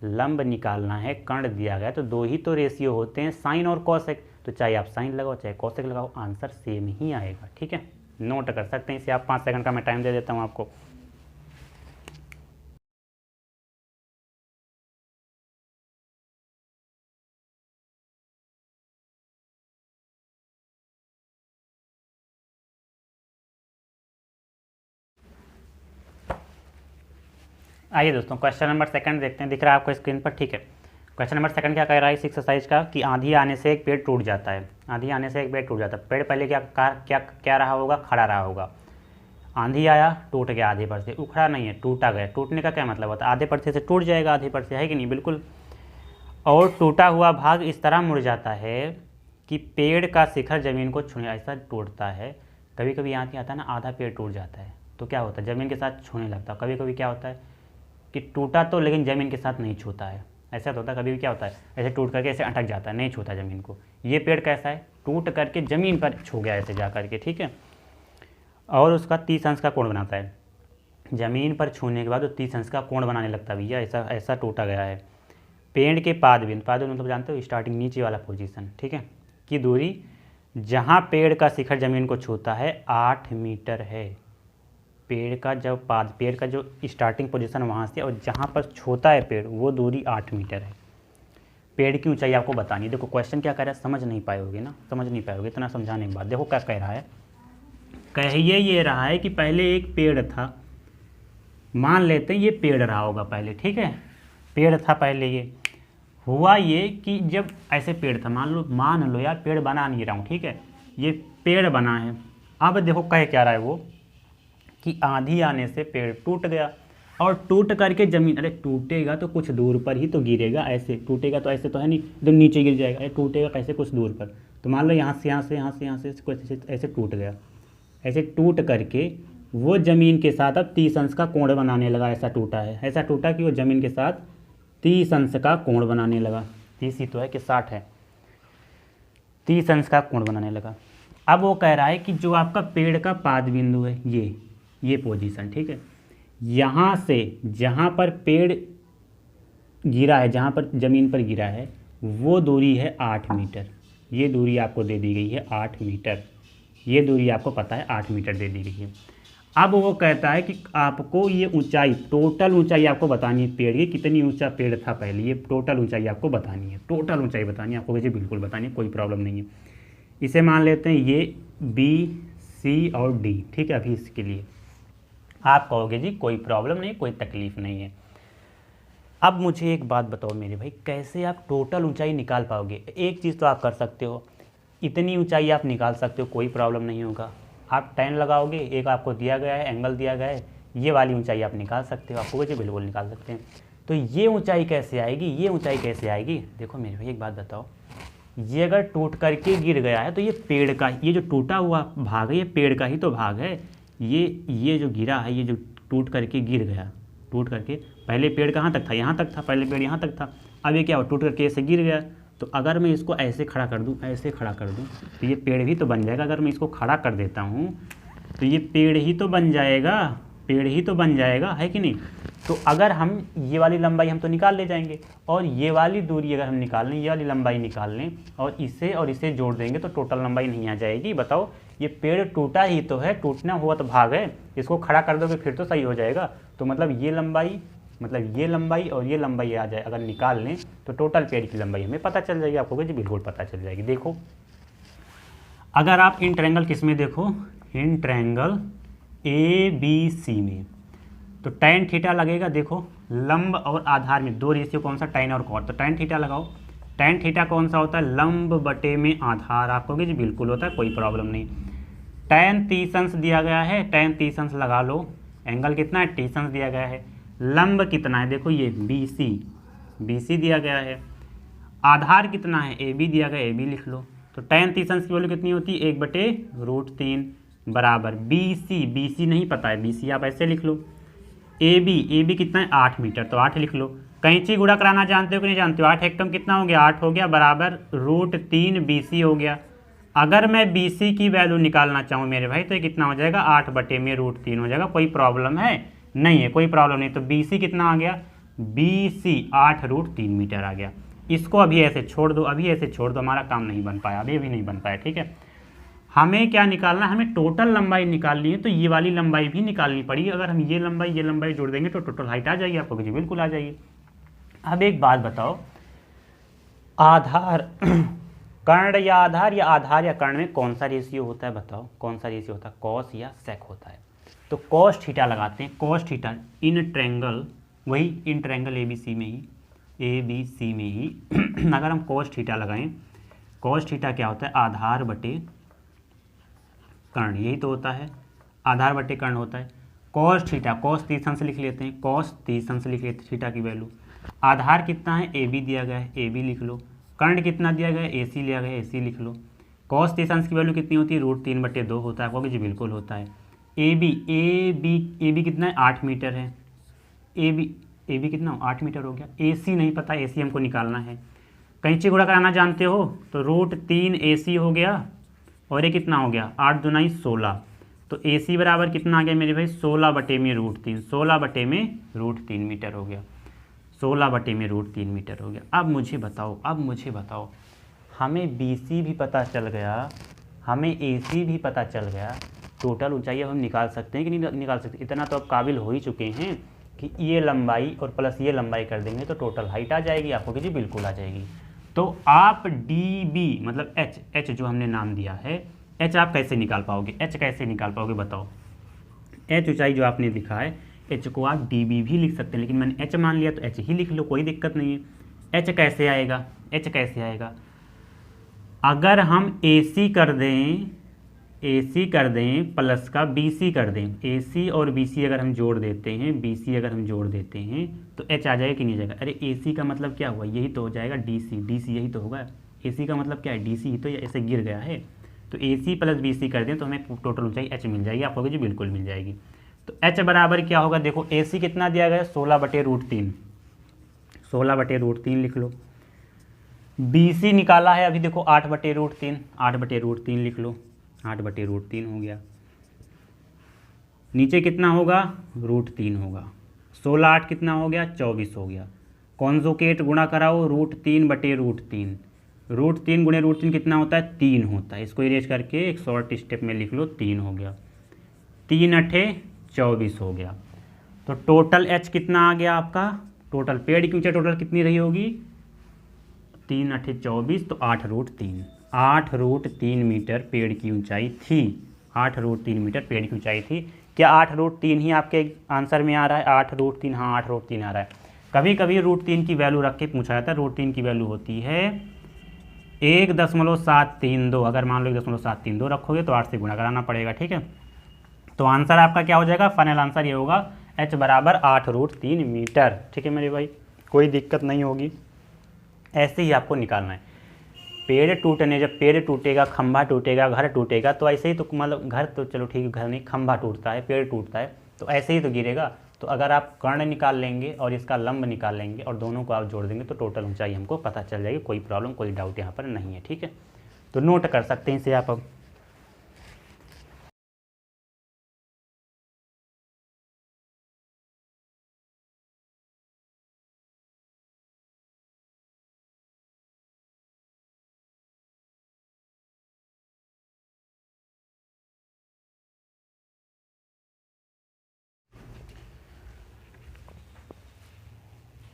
S1: लंब निकालना है, कर्ण दिया गया, तो दो ही तो रेशियो होते हैं, साइन और कोसेक। तो चाहे आप साइन लगाओ चाहे कोसेक लगाओ, आंसर सेम ही आएगा, ठीक है। नोट कर सकते हैं इसे आप, 5 सेकंड का मैं टाइम दे देता हूँ आपको। आइए दोस्तों क्वेश्चन नंबर सेकंड देखते हैं, दिख रहा है आपको स्क्रीन पर, ठीक है। क्वेश्चन नंबर सेकंड क्या कह रहा है इस एक्सरसाइज का, कि आंधी आने से एक पेड़ टूट जाता है, आंधी आने से एक पेड़ टूट जाता है। पेड़ पहले क्या रहा होगा, खड़ा रहा होगा। आंधी आया, टूट गया आधे पर से, उखड़ा नहीं है, टूटा गया। टूटने का क्या मतलब होता है, आधे पर से टूट जाएगा, आधे पर से, है कि नहीं, बिल्कुल। और टूटा हुआ भाग इस तरह मुड़ जाता है कि पेड़ का शिखर जमीन को छूने, ऐसा टूटता है। कभी कभी आंधी आता है ना, आधा पेड़ टूट जाता है, तो क्या होता है, ज़मीन के साथ छूने लगता है। कभी कभी क्या होता है कि टूटा तो लेकिन ज़मीन के साथ नहीं छूता है, ऐसा तो होता है। कभी भी क्या होता है, ऐसे टूट करके ऐसे अटक जाता है, नहीं छूता ज़मीन को। ये पेड़ कैसा है, टूट करके ज़मीन पर छू गया ऐसे जा करके, ठीक है। और उसका 30 अंश का कोण बनाता है, ज़मीन पर छूने के बाद वो 30 अंश का कोण बनाने लगता है, भैया ऐसा ऐसा टूटा गया है। पेड़ के पादबिंद मतलब जानते हो स्टार्टिंग नीचे वाला पोजीशन, ठीक है, की दूरी जहाँ पेड़ का शिखर ज़मीन को छूता है 8 मीटर है। पेड़ का जो स्टार्टिंग पोजीशन वहाँ से और जहाँ पर छूता है पेड़, वो दूरी 8 मीटर है। पेड़ की ऊंचाई आपको बतानी है। देखो क्वेश्चन क्या कह रहा है, समझ नहीं पाओगे ना, समझ नहीं पाओगे इतना समझाने के बाद। देखो क्या कह रहा है, कहिए ये रहा है कि पहले एक पेड़ था, मान लेते हैं ये पेड़ रहा होगा पहले, ठीक है, पेड़ था पहले। ये हुआ ये कि जब ऐसे पेड़ था, मान लो यार, पेड़ बना नहीं रहा हूँ, ठीक है, ये पेड़ बना है। अब देखो कह क्या रहा है वो, कि आंधी आने से पेड़ टूट गया, और टूट करके ज़मीन, अरे टूटेगा तो कुछ दूर पर ही तो गिरेगा, ऐसे टूटेगा तो ऐसे तो है नहीं एकदम नीचे गिर जाएगा, अरे टूटेगा कैसे, कुछ दूर पर। तो मान लो यहाँ से ऐसे टूट गया, ऐसे टूट करके वो ज़मीन के साथ अब 30 अंश का कोण बनाने लगा। ऐसा टूटा है, ऐसा टूटा कि वो ज़मीन के साथ 30 अंश का कोण बनाने लगा। 30 ही तो है कि 60 है, 30 अंश का कोण बनाने लगा। अब वो कह रहा है कि जो आपका पेड़ का पाद बिंदु है, ये पोजीशन, ठीक है, यहाँ से जहाँ पर पेड़ गिरा है, जहाँ पर ज़मीन पर गिरा है, वो दूरी है 8 मीटर। ये दूरी आपको दे दी गई है 8 मीटर। ये दूरी आपको पता है 8 मीटर दे दी गई है। अब वो कहता है कि आपको ये ऊंचाई, टोटल ऊंचाई आपको बतानी है पेड़ की, कितनी ऊंचा पेड़ था पहले, ये टोटल ऊंचाई आपको बतानी है। टोटल ऊंचाई बतानी है आपको, वैसे बिल्कुल बतानी है, कोई प्रॉब्लम नहीं है। इसे मान लेते हैं ये बी, सी और डी, ठीक है। अभी इसके लिए आप कहोगे जी कोई प्रॉब्लम नहीं, कोई तकलीफ़ नहीं है। अब मुझे एक बात बताओ मेरे भाई, कैसे आप टोटल ऊंचाई निकाल पाओगे? एक चीज़ तो आप कर सकते हो, इतनी ऊंचाई आप निकाल सकते हो, कोई प्रॉब्लम नहीं होगा। आप 10 लगाओगे, एक आपको दिया गया है, एंगल दिया गया है, ये वाली ऊंचाई आप निकाल सकते हो, आपको जी बिल्कुल निकाल सकते हैं। तो ये ऊंचाई कैसे आएगी, ये ऊंचाई कैसे आएगी? देखो मेरे भाई एक बात बताओ, ये अगर टूट करके गिर गया है तो ये पेड़ का, ये जो टूटा हुआ भाग है ये पेड़ का ही तो भाग है। ये जो गिरा है, ये जो टूट करके गिर गया, टूट करके, पहले पेड़ कहाँ तक था? यहाँ तक था, पहले पेड़ यहाँ तक था। अब ये क्या हुआ, टूट करके ऐसे गिर गया। तो अगर मैं इसको ऐसे खड़ा कर दूँ, ऐसे खड़ा कर दूँ, तो ये पेड़ भी तो बन जाएगा। अगर मैं इसको खड़ा कर देता हूँ तो ये पेड़ ही तो बन जाएगा, पेड़ ही तो बन जाएगा, है कि नहीं? तो अगर हम ये वाली लंबाई हम तो निकाल ले जाएंगे, और ये वाली दूरी अगर हम निकाल लें, ये वाली लंबाई निकाल लें और इसे जोड़ देंगे तो टोटल लंबाई नहीं आ जाएगी। बताओ, ये पेड़ टूटा ही तो है, टूटना हुआ तो भाग है, इसको खड़ा कर दोगे फिर तो सही हो जाएगा। तो मतलब ये लंबाई और ये लंबाई आ जाए, अगर निकाल लें तो टोटल पेड़ की लंबाई हमें पता चल जाएगी। आपको जी बिल्कुल पता चल जाएगी। देखो, अगर आप इन ट्रायंगल किस में देखो, इन ट्रायंगल ए बी सी में, तो tan थीटा लगेगा। देखो, लंब और आधार में दो रेशियो कौन सा, tan और cot, तो tan थीटा लगाओ। tan थीटा कौन सा होता है? लंब बटे में आधार। आप कहोगे जी बिल्कुल होता है, कोई प्रॉब्लम नहीं। tan 30 अंश दिया गया है, tan 30 अंश लगा लो। एंगल कितना है? 30 अंश दिया गया है। लंब कितना है? देखो ये BC दिया गया है। आधार कितना है? AB दिया गया, AB लिख लो। तो tan 30 अंश की वैल्यू कितनी होती है? 1/√3 बराबर BC नहीं पता है, BC आप ऐसे लिख लो। AB कितना है? 8 मीटर, तो 8 लिख लो। कैंची गुणा कराना जानते हो कि नहीं जानते हो? 8 हेक्टम कितना हो गया? 8 हो गया, बराबर √3 BC हो गया। अगर मैं BC की वैल्यू निकालना चाहूँ मेरे भाई, तो ये कितना हो जाएगा? 8/√3 हो जाएगा। कोई प्रॉब्लम है? नहीं है, कोई प्रॉब्लम नहीं। तो BC कितना आ गया? BC 8√3 मीटर आ गया। इसको अभी ऐसे छोड़ दो, अभी ऐसे छोड़ दो, हमारा काम नहीं बन पाया, अभी नहीं बन पाया, ठीक है। हमें क्या निकालना है? हमें टोटल लंबाई निकालनी है, तो ये वाली लंबाई भी निकालनी पड़ेगी। अगर हम ये लंबाई जोड़ देंगे तो टोटल हाइट आ जाएगी। आपको जी बिल्कुल आ जाएगी। अब एक बात बताओ, आधार कर्ण या आधार या कर्ण में कौन सा रेशियो होता है? बताओ कौन सा रेशियो होता है, कॉस या सेक होता है? तो कॉस थीटा लगाते हैं। कॉस थीटा इन ट्रायंगल, वही इन ट्रायंगल ABC में ही अगर हम कॉस थीटा लगाएं, कॉस थीटा क्या होता है? आधार बटे कर्ण, यही तो होता है, आधार बटे कर्ण होता है। कॉस थीटा, कॉस 30 अंश लिख लेते हैं, कॉस 30 अंश लिख लेते हैं थीटा की वैल्यू। आधार कितना है? AB दिया गया है, AB लिख लो। कर्ण कितना दिया गया है? AC लिया गया है, AC लिख लो। कॉस 30 अंश की वैल्यू कितनी होती है? √3/2 होता है। आपको जी बिल्कुल होता है। AB कितना है? 8 मीटर है। AB कितना? 8 मीटर हो गया। AC नहीं पता, AC हमको निकालना है। कैंची गुणा कराना जानते हो, तो √3 AC हो गया, और ये कितना हो गया? 8 दूना 16। तो AC बराबर कितना आ गया मेरे भाई? 16/√3, 16/√3 मीटर हो गया, 16/√3 मीटर हो गया। अब मुझे बताओ, हमें BC भी पता चल गया, हमें AC भी पता चल गया, टोटल ऊंचाई हम निकाल सकते हैं कि नहीं निकाल सकते? इतना तो अब काबिल हो ही चुके हैं कि ये लंबाई और प्लस ये लंबाई कर देंगे तो टोटल हाइट आ जाएगी। आपको कि जी बिल्कुल आ जाएगी। तो आप DB मतलब H जो हमने नाम दिया है, H आप कैसे निकाल पाओगे? H कैसे निकाल पाओगे बताओ? H ऊंचाई जो आपने लिखा है, H को आप DB भी लिख सकते हैं, लेकिन मैंने H मान लिया तो H ही लिख लो, कोई दिक्कत नहीं है। H कैसे आएगा? अगर हम AC कर दें प्लस का BC कर दें, AC और BC अगर हम जोड़ देते हैं, तो H आ जाएगा कि नहीं जाएगा? अरे AC का मतलब क्या हुआ? यही तो हो जाएगा DC यही तो होगा। AC का मतलब क्या है? DC ही तो ऐसे गिर गया है। तो AC प्लस BC कर दें तो हमें टोटल ऊंचाई H मिल जाएगी। आपको जी बिल्कुल मिल जाएगी। तो H बराबर क्या होगा? देखो, AC कितना दिया गया है? 16/√3, 16/√3 लिख लो। BC निकाला है अभी, देखो 8/√3, 8/√3 लिख लो, 8/√3 हो गया। नीचे कितना होगा, √3 होगा। 16 8 कितना हो गया, 24 हो गया। कॉन्जुगेट गुणा कराओ, √3 बटे √3, √3 गुणे √3 कितना होता है, 3 होता है। इसको इरेज करके एक शॉर्ट स्टेप में लिख लो, 3 हो गया। 3 8 24 हो गया। तो टोटल एच कितना आ गया आपका, टोटल पेड़ की ऊंचाई टोटल कितनी रही होगी, 3 8 24, तो 8√3, 8√3 मीटर पेड़ की ऊंचाई थी। 8√3 मीटर पेड़ की ऊंचाई थी। क्या 8√3 ही आपके आंसर में आ रहा है, 8√3, हाँ 8√3 आ रहा है। कभी कभी √3 की वैल्यू रख के पूछा जाता है, √3 की वैल्यू होती है 1.732। अगर मान लो 1.732 रखोगे तो 8 से गुणा कराना पड़ेगा, ठीक है। तो आंसर आपका क्या हो जाएगा, फाइनल आंसर ये होगा h बराबर 8√3 मीटर, ठीक है मेरे भाई, कोई दिक्कत नहीं होगी। ऐसे ही आपको निकालना है। पेड़ टूटने, जब पेड़ टूटेगा, खंभा टूटेगा, घर टूटेगा, तो ऐसे ही तो मतलब घर तो चलो ठीक है, घर नहीं, खंभा टूटता है, पेड़ टूटता है, तो ऐसे ही तो गिरेगा। तो अगर आप कर्ण निकाल लेंगे और इसका लंब निकाल लेंगे और दोनों को आप जोड़ देंगे तो टोटल ऊंचाई हमको पता चल जाएगी। कोई प्रॉब्लम, कोई डाउट यहाँ पर नहीं है, ठीक है। तो नोट कर सकते हैं इसे आप अब।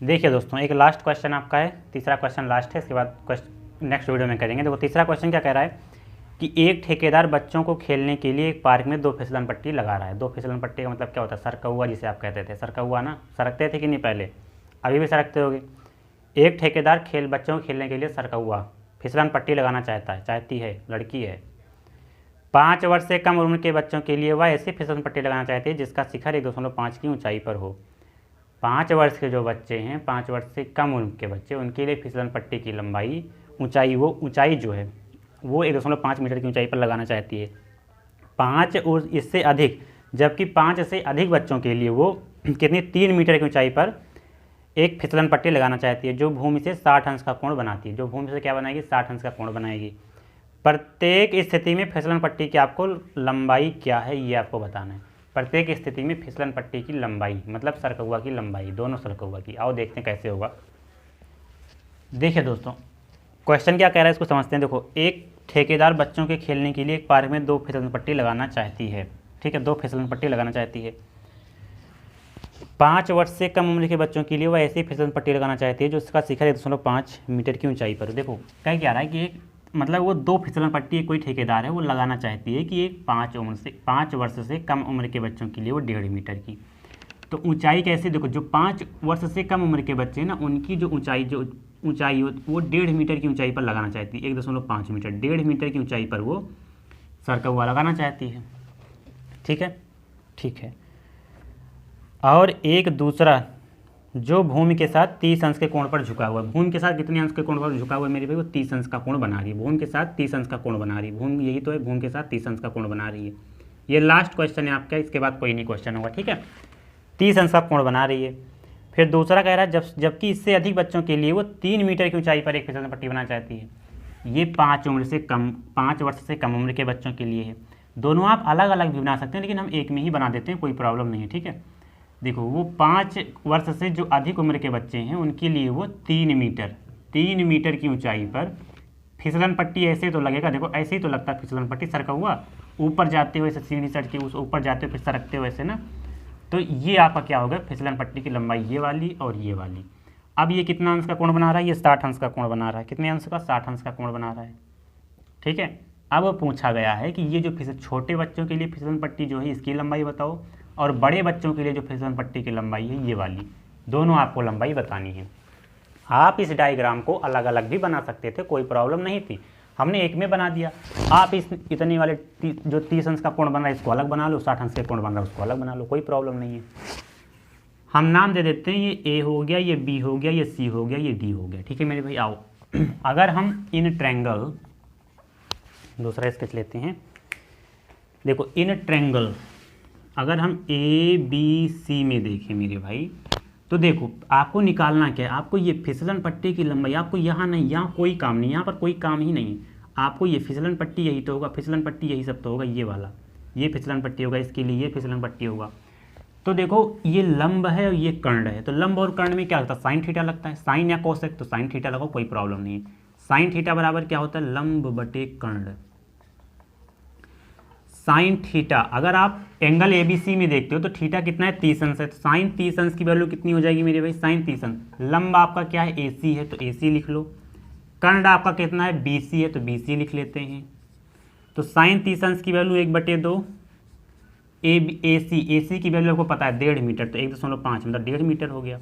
S1: देखिए दोस्तों, एक लास्ट क्वेश्चन आपका है, तीसरा क्वेश्चन लास्ट है, इसके बाद क्वेश्चन नेक्स्ट वीडियो में करेंगे। देखो तीसरा क्वेश्चन क्या कह रहा है कि एक ठेकेदार बच्चों को खेलने के लिए एक पार्क में 2 फिसलन पट्टी लगा रहा है। 2 फिसलन पट्टी का मतलब क्या होता है, सरकौआ जिसे आप कहते थे, सरकौआ ना, सरकते थे कि नहीं पहले, अभी भी सरकते होगे। एक ठेकेदार बच्चों को खेलने के लिए सरकौआ फिसलन पट्टी लगाना चाहती है, लड़की है। 5 वर्ष से कम उम्र के बच्चों के लिए वह ऐसी फिसलन पट्टी लगाना चाहती है जिसका शिखर 1.5 की ऊंचाई पर हो। 5 वर्ष के जो बच्चे हैं, 5 वर्ष से कम उम्र के बच्चे, उनके लिए फिसलन पट्टी की लंबाई, ऊंचाई जो है वो 1.5 मीटर की ऊंचाई पर लगाना चाहती है। 5 और इससे अधिक, जबकि 5 से अधिक बच्चों के लिए वो कितनी, 3 मीटर की ऊंचाई पर एक फिसलन पट्टी लगाना चाहती है जो भूमि से 60 अंश का कोण बनाती है। जो भूमि से क्या बनाएगी, 60 अंश का कोण बनाएगी। प्रत्येक स्थिति में फिसलन पट्टी की आपको लंबाई क्या है ये आपको बताना है। प्रत्येक स्थिति में फिसलन पट्टी की लंबाई मतलब सरकौआ की लंबाई, दोनों सरकौआ की। आओ देखते हैं कैसे होगा। देखिए दोस्तों, क्वेश्चन क्या कह रहा है इसको समझते हैं। देखो, एक ठेकेदार बच्चों के खेलने के लिए एक पार्क में 2 फिसलन पट्टी लगाना चाहती है, ठीक है, 2 फिसलन पट्टी लगाना चाहती है। 5 वर्ष से कम उम्र के बच्चों के लिए वह ऐसी फिसलन पट्टी लगाना चाहती है जो उसका शिखर 1.5 मीटर की ऊंचाई पर। देखो क्या रहा है कि एक मतलब वो 2 फिसलन पट्टी कोई ठेकेदार है वो लगाना चाहती है कि एक 5 वर्ष से कम उम्र के बच्चों के लिए वो 1.5 मीटर की। तो ऊंचाई कैसे, देखो जो 5 वर्ष से कम उम्र के बच्चे हैं ना, उनकी जो ऊंचाई वो 1.5 मीटर की ऊंचाई पर लगाना चाहती है, 1.5 मीटर, 1.5 मीटर की ऊंचाई पर वो सरकौआ लगाना चाहती है, ठीक है, ठीक है। और एक दूसरा जो भूमि के साथ 30 अंश के कोण पर झुका हुआ है। भूमि के साथ कितने अंश के कोण पर झुका हुआ है मेरे भाई, वो 30 अंश का कोण बना रही है। भूमि के साथ 30 अंश का कोण बना रही है, भूमि यही तो है, भूमि के साथ 30 अंश का कोण बना रही है। ये लास्ट क्वेश्चन है आपका, इसके बाद कोई नहीं क्वेश्चन होगा, ठीक है। 30 अंश का कोण बना रही है। फिर दूसरा कह रहा है जबकि इससे अधिक बच्चों के लिए वो 3 मीटर की ऊंचाई पर एक फिसलन पट्टी बनाना चाहती है। ये 5 वर्ष से कम उम्र के बच्चों के लिए है। दोनों आप अलग अलग भी बना सकते हैं, लेकिन हम एक में ही बना देते हैं, कोई प्रॉब्लम नहीं है, ठीक है। देखो, वो 5 वर्ष से जो अधिक उम्र के बच्चे हैं उनके लिए वो 3 मीटर की ऊंचाई पर फिसलन पट्टी। ऐसे तो लगेगा, देखो ऐसे ही तो लगता है फिसलन पट्टी, सरकौआ ऊपर जाते हुए सीढ़ी चढ़ के उस ऊपर जाते हुए फिर सरकते हुए ऐसे ना। तो ये आपका क्या होगा, फिसलन पट्टी की लंबाई ये वाली और ये वाली। अब ये कितना अंश का कोण बना रहा है, ये 60 अंश का कोण बना रहा है। कितने अंश का, 60 अंश का कोण बना रहा है, ठीक है। अब पूछा गया है कि ये जो छोटे बच्चों के लिए फिसलन पट्टी जो है इसकी लंबाई बताओ, और बड़े बच्चों के लिए जो फिसलन पट्टी की लंबाई है ये वाली, दोनों आपको लंबाई बतानी है। आप इस डायग्राम को अलग अलग भी बना सकते थे, कोई प्रॉब्लम नहीं थी, हमने एक में बना दिया। आप इस इतने वाले जो 30 अंश का कोण बन रहा है इसको अलग बना लो, 60 अंश का कोण बन रहा है उसको अलग बना लो, कोई प्रॉब्लम नहीं है। हम नाम दे देते हैं, ये ए हो गया, ये बी हो गया, ये सी हो गया, ये डी हो गया, ठीक है मेरे भाई। आओ अगर हम इन ट्रायंगल, दूसरा स्केच लेते हैं। देखो, इन ट्रायंगल अगर हम ए बी सी में देखें मेरे भाई, तो देखो आपको निकालना क्या है, आपको ये फिसलन पट्टी की लंबाई, आपको यहाँ नहीं, यहाँ कोई काम नहीं, यहाँ पर कोई काम ही नहीं है। आपको ये फिसलन पट्टी यही तो होगा, फिसलन पट्टी यही सब तो होगा, ये वाला ये फिसलन पट्टी होगा, इसके लिए ये फिसलन पट्टी होगा। तो देखो ये लंब है और ये कर्ण है, तो लंब और कर्ण में क्या होता है, साइन थीटा लगता है, साइन या कोसेक, तो साइन थीटा लगाओ, कोई प्रॉब्लम नहीं है। साइन थीटा बराबर क्या होता है, लंब बटे कर्ण। साइन थीटा, अगर आप एंगल एबीसी में देखते हो तो थीटा कितना है, 30 अंश है, तो साइन 30 अंश की वैल्यू कितनी हो जाएगी मेरे भाई, साइन 30 अंश। लंब आपका क्या है, एसी है, तो एसी लिख लो। कर्ण आपका कितना है, बीसी है, तो बीसी लिख लेते हैं। तो साइन 30 अंश की वैल्यू 1/2, एसी की वैल्यू आपको पता है 1.5 मीटर, तो 1.5 मतलब 1.5 मीटर हो गया।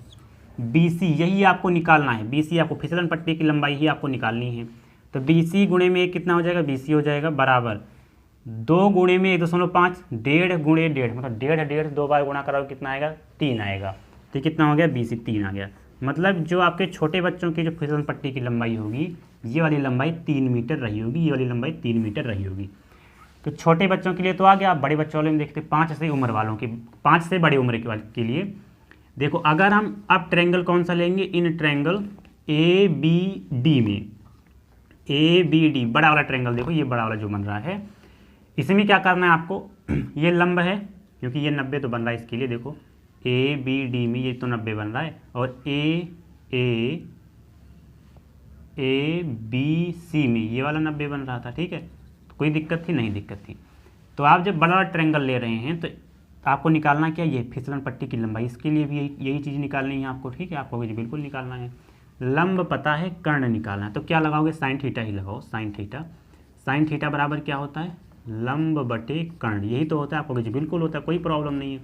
S1: बीसी यही आपको निकालना है, बीसी आपको फिसलन पट्टी की लंबाई ही आपको निकालनी है। तो बीसी गुणे में कितना हो जाएगा, बीसी हो जाएगा बराबर 2 गुणे में 1.5, 1.5 गुणे 1.5 मतलब 1.5 2 बार गुणा कराओ कितना आएगा, 3 आएगा। तो कितना हो गया, बीसी 3 आ गया। मतलब जो आपके छोटे बच्चों की जो फिसलन पट्टी की लंबाई होगी, ये वाली लंबाई 3 मीटर रही होगी, ये वाली लंबाई 3 मीटर रही होगी। तो छोटे बच्चों के लिए तो आ गया। आप बड़े बच्चों वाले में देखते 5 से उम्र वालों की, 5 से बड़े उम्र के लिए देखो, अगर हम अब ट्रायंगल कौन सा लेंगे, in triangle A B D में, ए बी डी बड़ा वाला ट्रायंगल, देखो ये बड़ा वाला जो बन रहा है, इसमें क्या करना है आपको, ये लंब है क्योंकि ये 90 तो बन रहा है, इसके लिए देखो ए बी डी में ये तो 90 बन रहा है, और ए बी सी में ये वाला 90 बन रहा था, ठीक है। तो कोई दिक्कत थी, नहीं दिक्कत थी। तो आप जब बड़ा वाला ट्रायंगल ले रहे हैं तो आपको निकालना क्या, ये फिसलन पट्टी की लंबाई, इसके लिए भी यही चीज़ निकालनी है आपको, ठीक है। आपको बिल्कुल निकालना है, लंब पता है, कर्ण निकालना है, तो क्या लगाओगे, साइन थीटा ही लगाओ, साइन थीटा। साइन थीटा बराबर क्या होता है, लंब बटे कर्ण, यही तो होता है, आपको बिल्कुल होता है, कोई प्रॉब्लम नहीं है।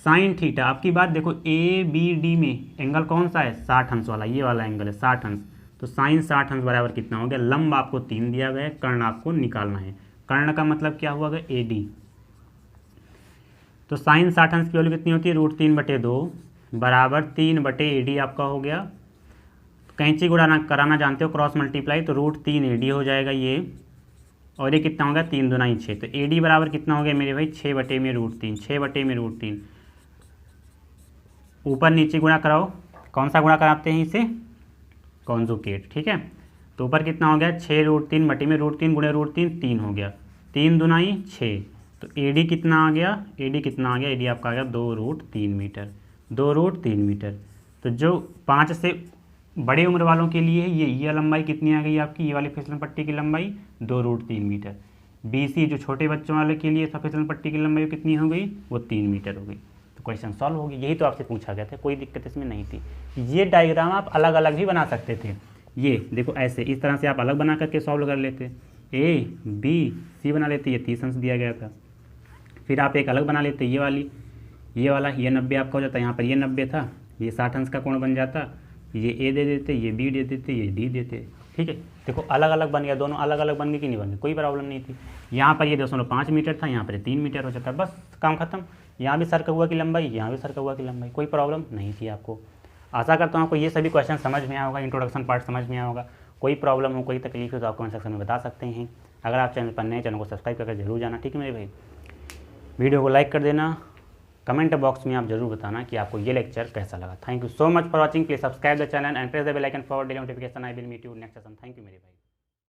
S1: साइन थीटा, आपकी बात देखो ए बी डी में एंगल कौन सा है, 60 अंश वाला, ये वाला एंगल है 60 अंश, तो साइन 60 अंश बराबर कितना हो गया, लंब आपको 3 दिया गया है, कर्ण आपको निकालना है। कर्ण का मतलब क्या हुआ, ए डी। तो साइन 60 अंश की वैल्यू कितनी होती है, √3/2 बराबर 3/AD आपका हो गया। कैंची गुणा कराना जानते हो, क्रॉस मल्टीप्लाई, तो √3AD हो जाएगा ये, और ये कितना होगा, 3 दूना 6, तो AD बराबर कितना हो गया मेरे भाई, 6/√3, 6/√3। ऊपर नीचे गुणा कराओ, कौन सा गुणा कराते हैं इसे, कॉन्जुगेट, ठीक है। तो ऊपर कितना हो गया, 6√3/√3 गुणे √3 3 हो गया, 3 दूना 6, तो AD कितना आ गया, AD कितना आ गया, AD आपका आ गया 2√3 मीटर, 2√3 मीटर। तो जो 5 से बड़े उम्र वालों के लिए ये लंबाई कितनी आ गई आपकी, ये वाली फिसलन पट्टी की लंबाई 2√3 मीटर। BC जो छोटे बच्चों वाले के लिए था, फिसलन पट्टी की लंबाई कितनी हो गई, वो 3 मीटर हो गई। तो क्वेश्चन सॉल्व हो गया, यही तो आपसे पूछा गया था, कोई दिक्कत इसमें नहीं थी। ये डायग्राम आप अलग अलग भी बना सकते थे, ये देखो ऐसे, इस तरह से आप अलग बना करके सॉल्व कर लेते, A B C बना लेते, ये 30 अंश दिया गया था। फिर आप एक अलग बना लेते, ये वाला, ये 90 आपका हो जाता, यहाँ पर ये 90 था, ये 60 अंश का कोण बन जाता, ये A दे देते, ये B दे देते, ये D देते, ठीक है। देखो अलग अलग बन गया, दोनों अलग अलग बन गए कि नहीं बन गए, कोई प्रॉब्लम नहीं थी। यहाँ पर ये 2.5 मीटर था, यहाँ पर 3 मीटर हो जाता, बस काम खत्म। यहाँ भी सर्कल हुआ की लंबाई, यहाँ भी सर्कल हुआ की लंबाई, कोई प्रॉब्लम नहीं थी आपको। आशा करता हूँ आपको ये सभी क्वेश्चन समझ में आया होगा, इंट्रोडक्शन पार्ट समझ में आया होगा। कोई प्रॉब्लम हो, कोई तकलीफ हो तो आप कमेंट सेक्शन में बता सकते हैं। अगर आप चैनल पर नए, चैनल को सब्सक्राइब करके जरूर जाना, ठीक है मेरे भाई। वीडियो को लाइक कर देना, कमेंट बॉक्स में आप जरूर बताना कि आपको ये लेक्चर कैसा लगा। Thank you so much for watching, please subscribe the channel and press the bell icon for daily notification. I will meet you next session. Thank you मेरे भाई।